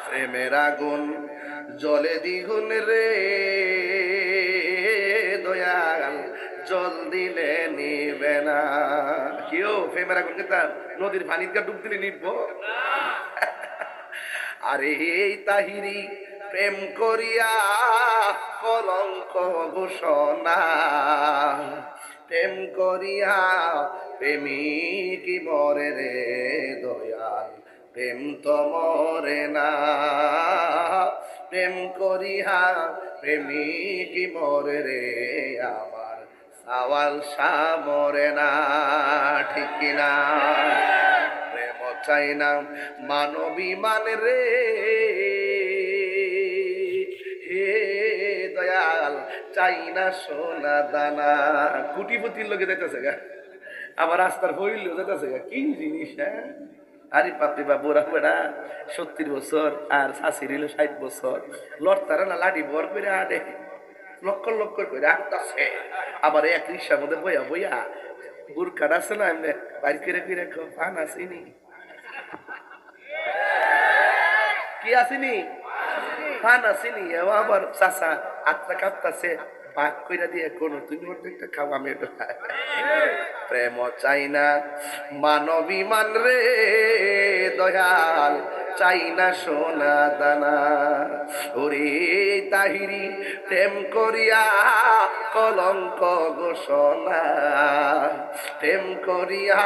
প্রেমের আগুন জলে দ্বিগুণ রে দয়াল, জল দিলে নিবে না। কেউ প্রেমের আগুন কিন্তু নদীর পানিতে ডুব দিলে নিব? আরে এই তাহিরি প্রেম করিয়া কলঙ্ক ঘোষণা, প্রেম করিয়া প্রেমিক মরে রে দয়াল, প্রেম তো মরে না। প্রেম করিয়া প্রেমিক মরে রে আমার সাওয়াল শাহ মরে না। ঠিক কিনা? প্রেম চাই না মানবী মানে রে হে দয়াল, চাই না সোনা দানা। কুটিপতির লোকে যেতেছে গা, আবার রাস্তার হইল যেতেছে গা, কি জিনিস হ্যাঁ। আরে বাপরে বাপ, বুড়া বেড়া 70 বছর আর শাশির হইল 60 বছর, লড়তারা না লাঠি ভর করে আডে, লক্ষ লক্ষ করে আটতাছে। আবার এক রিক্সার মধ্যে বইয়া বইয়া বুরকাট আছে না এমনি বাইর করে ফিরে পান আসিনি, কি আসিনি, পান আসিনি। আবার চাষা আত্মা কাঁপতাছে, ভাগ কইরা দিয়ে কোন তুমি একটা খাও আমি এটা খাই। প্রেম চাই না মানবী মান রে দয়াল, চাই না সোনা দানা। ওরে তাহিরি প্রেম করিয়া কলঙ্ক ঘোষণা, প্রেম করিয়া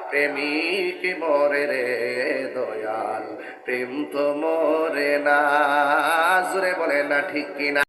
প্রেমিক মরে রে দয়াল, প্রেম তো মরে না। জোরে বলে না ঠিক কিনা?